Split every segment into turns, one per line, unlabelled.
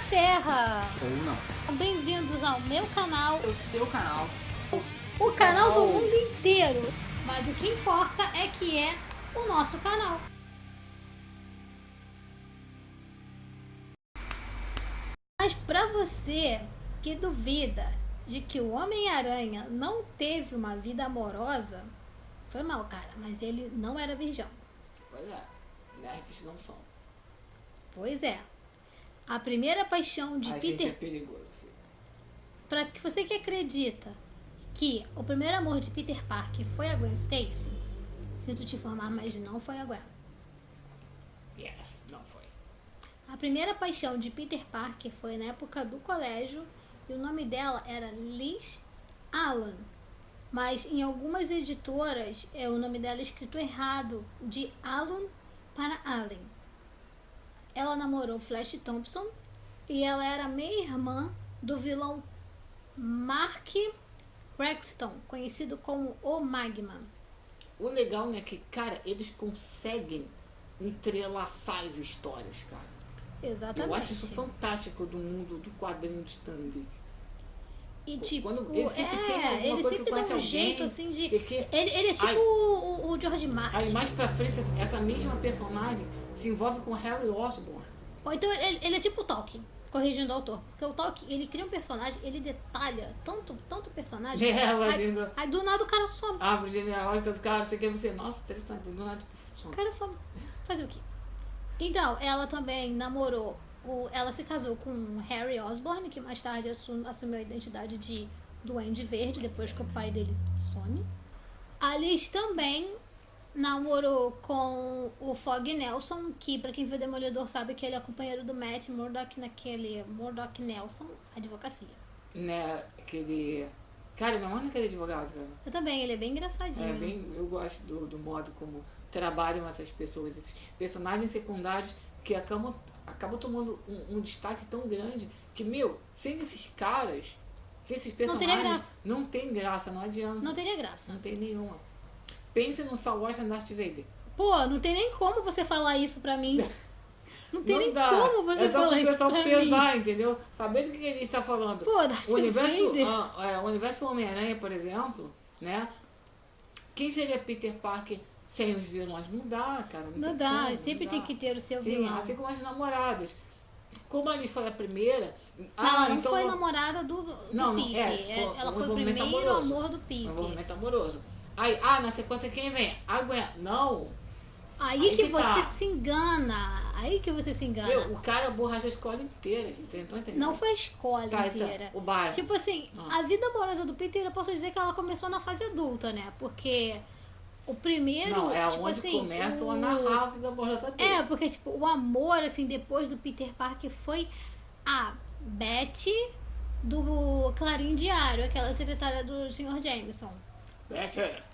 Terra!
Ou não.
Bem-vindos ao meu canal,
O seu canal.
o canal do mundo inteiro. Mas o que importa é que é o nosso canal. Mas pra você que duvida de que o Homem-Aranha não teve uma vida amorosa, foi mal, cara, mas ele não era virgão.
Pois é, nerds não são.
Pois é. A primeira paixão de
A gente é
Peter...
perigoso, filho.
Pra que você que acredita que o primeiro amor de Peter Parker foi a Gwen Stacy, sinto te informar, mas não foi a Gwen.
Yes, não foi.
A primeira paixão de Peter Parker foi na época do colégio e o nome dela era Liz Allan. Mas em algumas editoras o nome dela é escrito errado, de Allan para Allen. Ela namorou Flash Thompson e ela era meia-irmã do vilão Mark Gregson, conhecido como o Magma.
O legal, né, que, cara, eles conseguem entrelaçar as histórias, cara.
Exatamente.
Eu acho isso fantástico do mundo do quadrinho de Stan Lee.
E tipo,
Quando ele sempre tem alguma
ele
coisa
sempre
que
dá
conhece
um
alguém,
jeito assim de.
sei que-
Ele é tipo
Aí-
o George
Aí
Martin.
mais pra frente, essa mesma personagem se envolve com Harry Osborn.
Ou então ele é tipo o Tolkien, corrigindo o autor. Porque o Tolkien, ele cria um personagem, ele detalha tanto personagem.
Imagina.
Aí do nada o cara some.
Árvore genealógica dos caras, você quer você. Nossa, interessante. Do nada,
O cara some. Fazer o quê? Então, ela também namorou. Ela se casou com Harry Osborn, que mais tarde assumiu a identidade de Duende Verde, depois que o pai dele some. A Liz também namorou com o Fog Nelson, que pra quem viu Demolidor sabe que ele é companheiro do Matt Murdock naquele Murdock Nelson, Advocacia.
Né, aquele... Cara, me manda aquele advogado, cara.
Eu também, ele é bem engraçadinho.
É bem, eu gosto do modo como trabalham essas pessoas, esses personagens secundários que acabam tomando um destaque tão grande que, meu, sem esses caras, sem esses personagens, não tem graça, não adianta.
Não teria graça.
Não tem nenhuma. Pense no Star Wars e no Darth Vader.
Pô, não tem nem como você falar isso pra mim. Não tem
Não
nem
dá.
como você falar isso pra
É só pro pessoal
mim.
pesar, entendeu? Sabendo o que ele está falando.
Pô, Darth
O
Vader.
o universo Homem-Aranha, por exemplo, né? Quem seria Peter Parker sem os vilões? Não dá, cara.
Não
tem
dá,
como,
sempre
não
tem
dá.
que ter o seu
Sim,
vilão.
assim como as namoradas. Como a Alice foi a primeira...
Não, ela não
então
foi namorada do Peter. Ela foi o primeiro amor do Peter.
Envolvimento amoroso. Aí, na sequência quem vem? A Gwen. Não.
Aí que você
tá.
se engana. Aí que você se engana.
Meu, o cara borrachou a escola inteira, gente. Vocês não estão entendendo?
Não foi a escola
Tá,
inteira.
o bairro.
Tipo assim,
Nossa.
a vida amorosa do Peter, eu posso dizer que ela começou na fase adulta, né? Porque o primeiro,
Não, é
tipo
onde
assim,
começam a narrar a vida amorosa dele.
É, porque tipo, o amor, assim, depois do Peter Parker foi a Betty do Clarim Diário, aquela secretária do Sr. Jameson.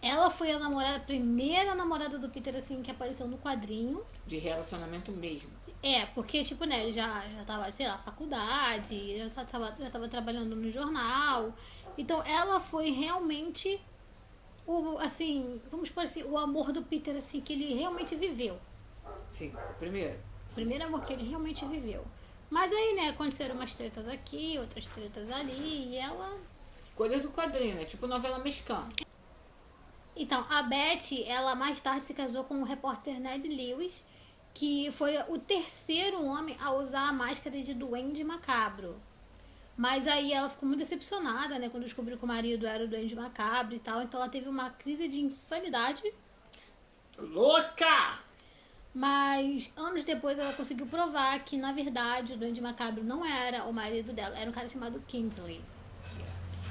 Ela foi a primeira namorada do Peter, assim, que apareceu no quadrinho.
De relacionamento mesmo.
É, porque, tipo, né, ele já tava, sei lá, faculdade, já tava trabalhando no jornal. Então, ela foi realmente assim, vamos por assim, o amor do Peter, assim, que ele realmente viveu.
Sim, o primeiro.
O primeiro amor que ele realmente viveu. Mas aí, né, aconteceram umas tretas aqui, outras tretas ali, e ela...
Coisa do quadrinho, né? Tipo novela mexicana.
Então, a Betty, ela mais tarde se casou com o repórter Ned Lewis, que foi o terceiro homem a usar a máscara de Duende Macabro. Mas aí ela ficou muito decepcionada, né, quando descobriu que o marido era o Duende Macabro e tal. Então ela teve uma crise de insanidade.
Louca!
Mas anos depois ela conseguiu provar que, na verdade, o Duende Macabro não era o marido dela, era um cara chamado Kingsley.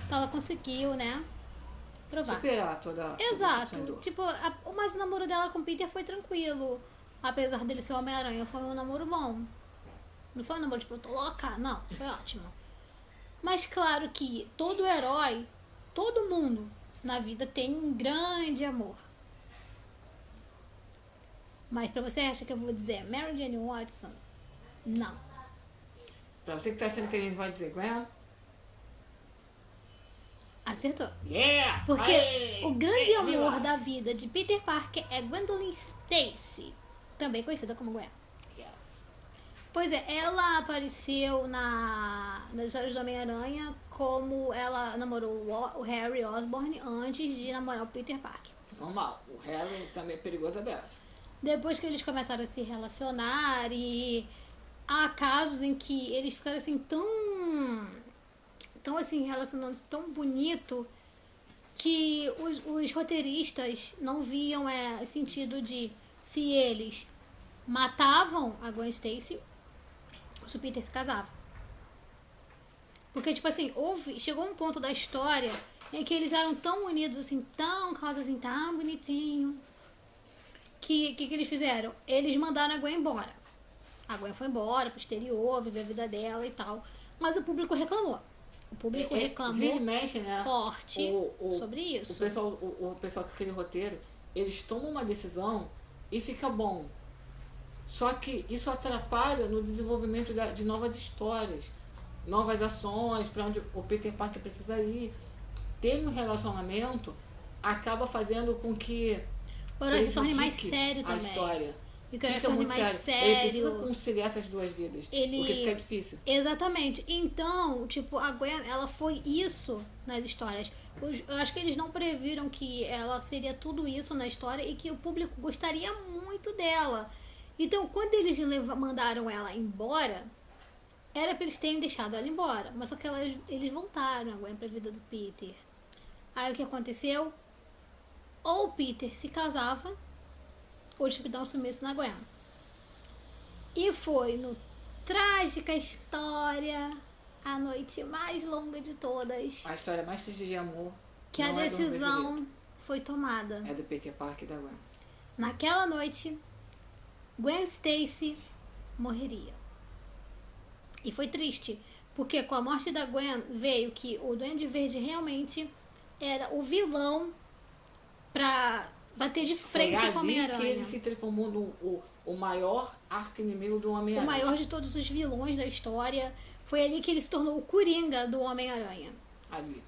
Então ela conseguiu, né, provar.
Superar toda
Exato. Tipo, mas o namoro dela com o Peter foi tranquilo. Apesar dele ser o Homem-Aranha, foi um namoro bom. Não foi um namoro tipo, eu tô louca. Não, foi ótimo. Mas claro que todo herói, todo mundo na vida tem um grande amor. Mas pra você acha que eu vou dizer Mary Jane Watson? Não.
Pra você que tá achando que a gente vai dizer Gwen,
Acertou.
yeah!
Porque
Aê!
o grande
Aê,
amor
viva!
da vida de Peter Parker é Gwendolyn Stacy, também conhecida como Gwen.
Yes.
Pois é, ela apareceu nas histórias do Homem-Aranha como ela namorou o Harry Osborn antes de namorar o Peter Parker.
Normal. O Harry também é perigoso a beça.
Depois que eles começaram a se relacionar e há casos em que eles ficaram assim tão assim, relacionando-se tão bonito que os roteiristas não viam sentido de se eles matavam a Gwen Stacy ou se o Peter se casava. Porque, tipo assim, chegou um ponto da história em que eles eram tão unidos, assim, tão bonitinho, que eles fizeram? Eles mandaram a Gwen embora. A Gwen foi embora pro exterior, viveu a vida dela e tal. Mas o público reclamou. O público reclamou
vira e mexe, né?
forte sobre isso.
O pessoal que aquele roteiro, eles tomam uma decisão e fica bom. Só que isso atrapalha no desenvolvimento de novas histórias, novas ações, para onde o Peter Parker precisa ir. Ter um relacionamento acaba fazendo com que
o herói se torne mais sério
a
também.
História.
E que o herói se torne mais sério.
Ele precisa conciliar essas duas vidas, porque fica difícil.
Exatamente. Então, tipo, a Gwen, ela foi isso nas histórias. Eu acho que eles não previram que ela seria tudo isso na história e que o público gostaria muito dela. Então, quando eles mandaram ela embora, era pra eles terem deixado ela embora. Mas só que eles voltaram a Gwen pra vida do Peter. Aí o que aconteceu? Ou o Peter se casava, ou eles dão um sumiço na Gwen. E foi no Trágica História, a noite mais longa de todas.
A história mais triste de amor.
Que a decisão foi tomada.
É do Peter Parker e da Gwen.
Naquela noite, Gwen Stacy morreria. E foi triste, porque com a morte da Gwen veio que o Duende Verde realmente era o vilão pra bater de frente com o Homem-Aranha.
Que ele se transformou no o maior arqui-inimigo do Homem-Aranha.
O maior de todos os vilões da história. Foi ali que ele se tornou o Coringa do Homem-Aranha.
Ali.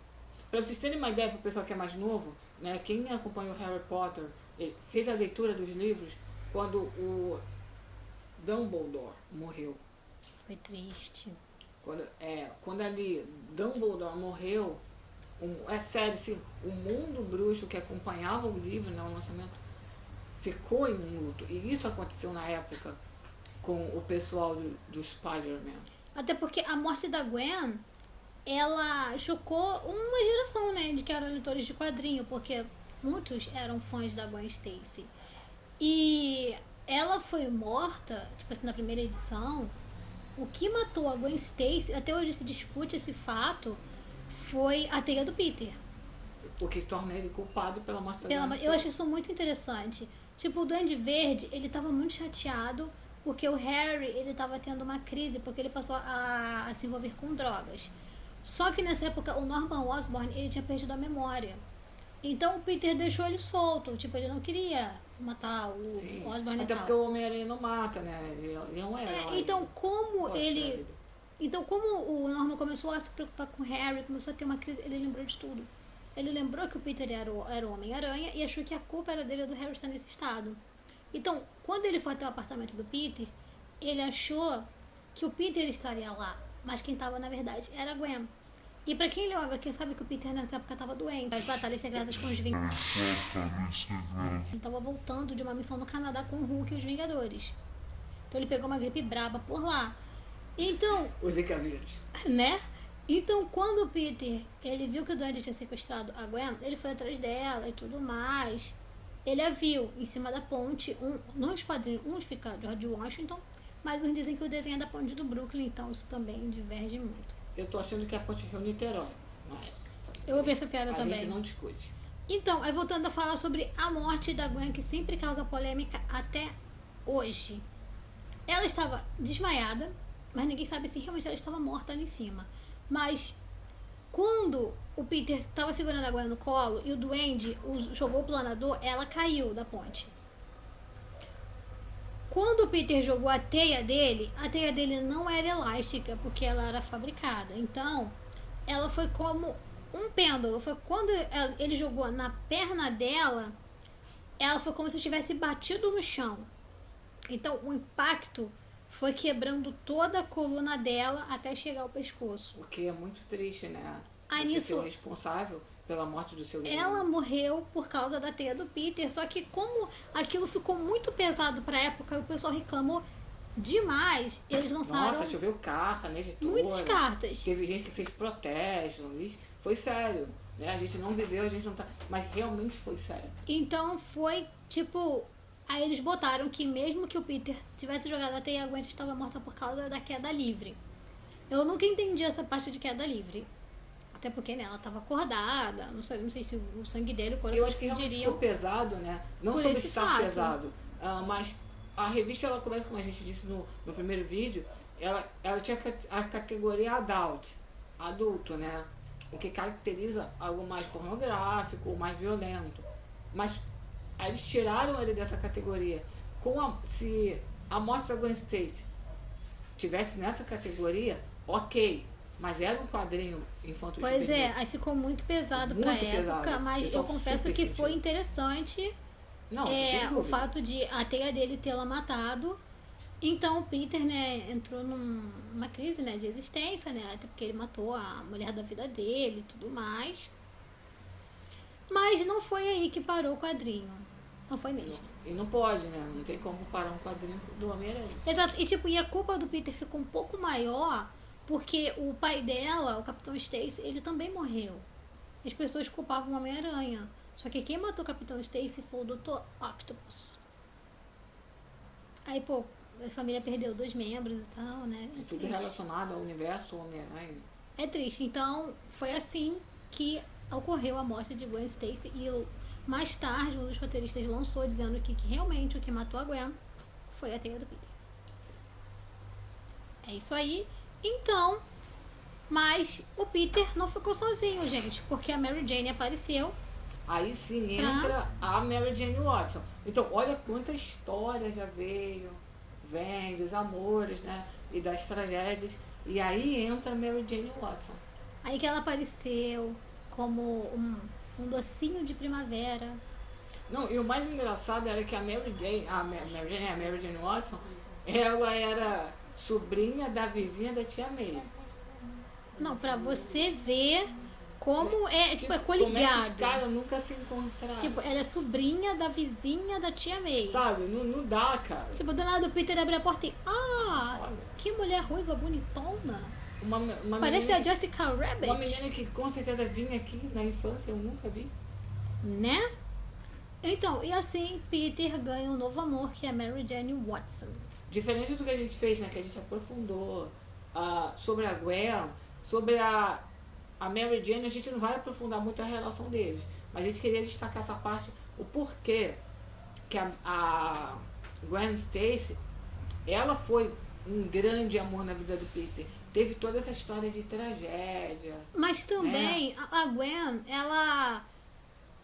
Pra vocês terem uma ideia pro pessoal que é mais novo, né? Quem acompanha o Harry Potter, ele fez a leitura dos livros quando o Dumbledore morreu.
Foi triste.
Quando ali Dumbledore morreu, é sério, se o mundo bruxo que acompanhava o livro, né, o lançamento, ficou em um luto. E isso aconteceu na época com o pessoal do Spider-Man.
Até porque a morte da Gwen, ela chocou uma geração, né, de que eram leitores de quadrinho, porque muitos eram fãs da Gwen Stacy. E ela foi morta, tipo assim, na primeira edição. O que matou a Gwen Stacy, até hoje se discute esse fato, foi a teia do Peter.
O que torna ele culpado pela morte da Gwen Stacy.
Eu achei isso muito interessante. Tipo, o Duende Verde, ele tava muito chateado porque o Harry, ele tava tendo uma crise, porque ele passou a se envolver com drogas. Só que nessa época, o Norman Osborn, ele tinha perdido a memória. Então o Peter deixou ele solto, tipo, ele não queria matar o Osborn e tal.
Até porque o Homem-Aranha não mata, né? Ele é um herói.
Então, como o Norman começou a se preocupar com o Harry, começou a ter uma crise, ele lembrou de tudo. Ele lembrou que o Peter era o Homem-Aranha e achou que a culpa era dele, do Harry estar nesse estado. Então, quando ele foi até o apartamento do Peter, ele achou que o Peter estaria lá, mas quem estava, na verdade, era a Gwen. E pra quem leu HQ sabe que o Peter nessa época estava doente. As batalhas secretas com os Vingadores. Ele estava voltando de uma missão no Canadá com o Hulk e os Vingadores. Então ele pegou uma gripe braba por lá. Então...
Os Zika vírus.
Né? Então quando o Peter, ele viu que o Duende tinha sequestrado a Gwen, ele foi atrás dela e tudo mais. Ele a viu em cima da ponte. Nos quadrinhos, uns ficam de Washington, mas uns dizem que o desenho é da ponte do Brooklyn, então isso também diverge muito.
Eu tô achando que é a ponte Rio Niterói, mas...
Eu ouvi essa piada também.
A gente não discute.
Então, aí voltando a falar sobre a morte da Gwen, que sempre causa polêmica até hoje. Ela estava desmaiada, mas ninguém sabe se realmente ela estava morta ali em cima. Mas, quando o Peter estava segurando a Gwen no colo e o Duende jogou o planador, ela caiu da ponte. Quando o Peter jogou a teia dele não era elástica, porque ela era fabricada. Então, ela foi como um pêndulo. Foi quando ele jogou na perna dela, ela foi como se tivesse batido no chão. Então, o impacto foi quebrando toda a coluna dela até chegar ao pescoço.
O que é muito triste, né?
Aí
Você
nisso-
ser o responsável pela morte do seu irmão.
Ela morreu por causa da teia do Peter, só que como aquilo ficou muito pesado pra época, o pessoal reclamou demais, eles lançaram
Nossa, choveu carta na editora.
muitas cartas.
Teve gente que fez protesto. E foi sério. Né? A gente não viveu, a gente não tá. Mas realmente foi sério.
Então foi tipo. Aí eles botaram que mesmo que o Peter tivesse jogado a teia, a Gwen estava morta por causa da queda livre. Eu nunca entendi essa parte de queda livre. Até porque, né, ela estava acordada, não sei se o sangue dele, o coração
Eu acho que realmente
diriam.
ficou pesado, né? Não
por
sobre
esse
estar
fato.
pesado. Mas a revista, ela começa, como a gente disse no primeiro vídeo, ela tinha a categoria adulto, né? O que caracteriza algo mais pornográfico, mais violento. Mas aí eles tiraram ele dessa categoria. Se a morte da Gwen Stacy tivesse nessa categoria, ok. Mas era um quadrinho infantil.
Pois é, aí ficou muito pesado pra
Muito
época,
pesado.
mas
Pessoal
eu confesso
super
que foi
sentiu.
interessante
Não, sem
o
dúvida.
fato de a teia dele tê-la matado. Então o Peter, né, entrou numa crise, né, de existência, né, até porque ele matou a mulher da vida dele e tudo mais. Mas não foi aí que parou o quadrinho. Não foi mesmo.
E não pode, né? Não tem como parar um quadrinho do Homem-Aranha.
Exato. E tipo, e a culpa do Peter ficou um pouco maior porque o pai dela, o Capitão Stacy, ele também morreu. As pessoas culpavam o Homem-Aranha. Só que quem matou o Capitão Stacy foi o Dr. Octopus. Aí, pô, a família perdeu 2 membros e tal, né?
É
É
tudo
triste.
relacionado ao universo Homem-Aranha.
É triste. Então, foi assim que ocorreu a morte de Gwen Stacy. E mais tarde, um dos roteiristas lançou dizendo que realmente o que matou a Gwen foi a teia do Peter. É isso aí. Então, mas o Peter não ficou sozinho, gente, porque a Mary Jane apareceu.
Aí sim entra a Mary Jane Watson. Então, olha quanta história já vem dos amores, né? E das tragédias. E aí entra a Mary Jane Watson.
Aí que ela apareceu como um docinho de primavera.
Não, e o mais engraçado era que a Mary Jane Watson, ela era sobrinha da vizinha da tia May.
Não, pra você ver como é, tipo, é
Como é que os
coligado.
caras nunca se encontraram?
Tipo, ela é sobrinha da vizinha da tia May.
Sabe? Não dá, cara.
Tipo, do lado do Peter abre a porta e... Ah,
Olha.
que mulher ruiva, bonitona.
Uma
Parece
menina
a Jessica Rabbit.
Uma menina que com certeza vinha aqui na infância, eu nunca vi.
Né? Então, e assim, Peter ganha um novo amor, que é Mary Jane Watson.
Diferente do que a gente fez, né? Que a gente aprofundou sobre a Gwen, sobre a Mary Jane, a gente não vai aprofundar muito a relação deles. Mas a gente queria destacar essa parte, o porquê que a Gwen Stacy, ela foi um grande amor na vida do Peter. Teve toda essa história de tragédia.
Mas também, a Gwen, ela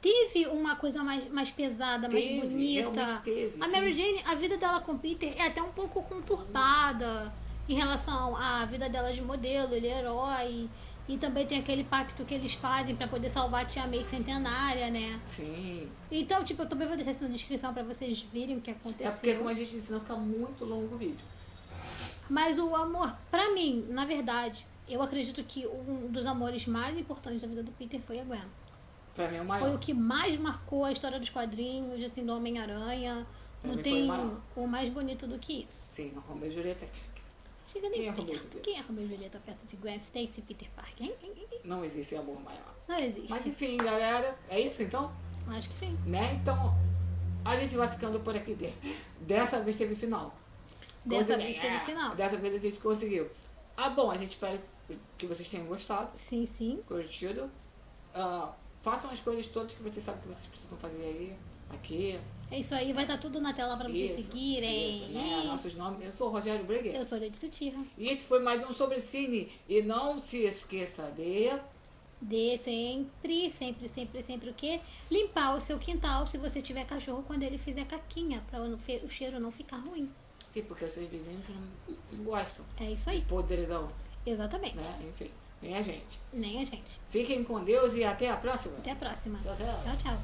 teve uma coisa mais pesada, mais
Teve,
bonita.
realmente teve,
A
sim.
Mary Jane, a vida dela com o Peter é até um pouco conturbada em relação à vida dela de modelo, ele é herói. E também tem aquele pacto que eles fazem pra poder salvar a tia May centenária, né?
Sim.
Então, tipo, eu também vou deixar isso na descrição pra vocês virem o que
É porque,
aconteceu.
como a gente disse, não fica muito longo o vídeo.
Mas o amor, pra mim, na verdade, eu acredito que um dos amores mais importantes da vida do Peter foi a Gwen.
Pra mim é o maior.
Foi o que mais marcou a história dos quadrinhos, assim, do Homem-Aranha.
Pra
Não
mim
tem
foi o maior.
o mais bonito do que isso.
Sim, Romeu e Julieta.
Chega nem
Quem é Romeu e
perto.
Julieta?
Quem é Romeu e Julieta perto de Gwen Stacy e Peter Parker? Hein?
Não existe amor maior.
Não existe.
Mas enfim, galera, é isso então?
Acho que sim.
Né? Então, a gente vai ficando por aqui. Dessa vez teve final.
Dessa vez teve
É,
final.
Dessa vez a gente conseguiu. Bom, a gente espera que vocês tenham gostado,
Sim, sim.
curtido. Façam as coisas todas que vocês sabem que vocês precisam fazer aí, aqui.
É isso aí, vai estar tudo na tela pra vocês
Isso,
seguirem.
isso, né? Nossos nomes. Eu sou o Rogério Breguet.
Eu sou a Lady Sutirra.
E esse foi mais um Sobre Cine. E não se esqueça
De sempre, sempre, sempre, sempre o quê? Limpar o seu quintal se você tiver cachorro quando ele fizer caquinha, pra o cheiro não ficar ruim.
Sim, porque os seus vizinhos não gostam
É isso
de
aí.
podridão,
Exatamente.
né? Enfim, nem a gente.
Nem a gente.
Fiquem com Deus e até a próxima.
Até a próxima.
Tchau, tchau.
Tchau, tchau.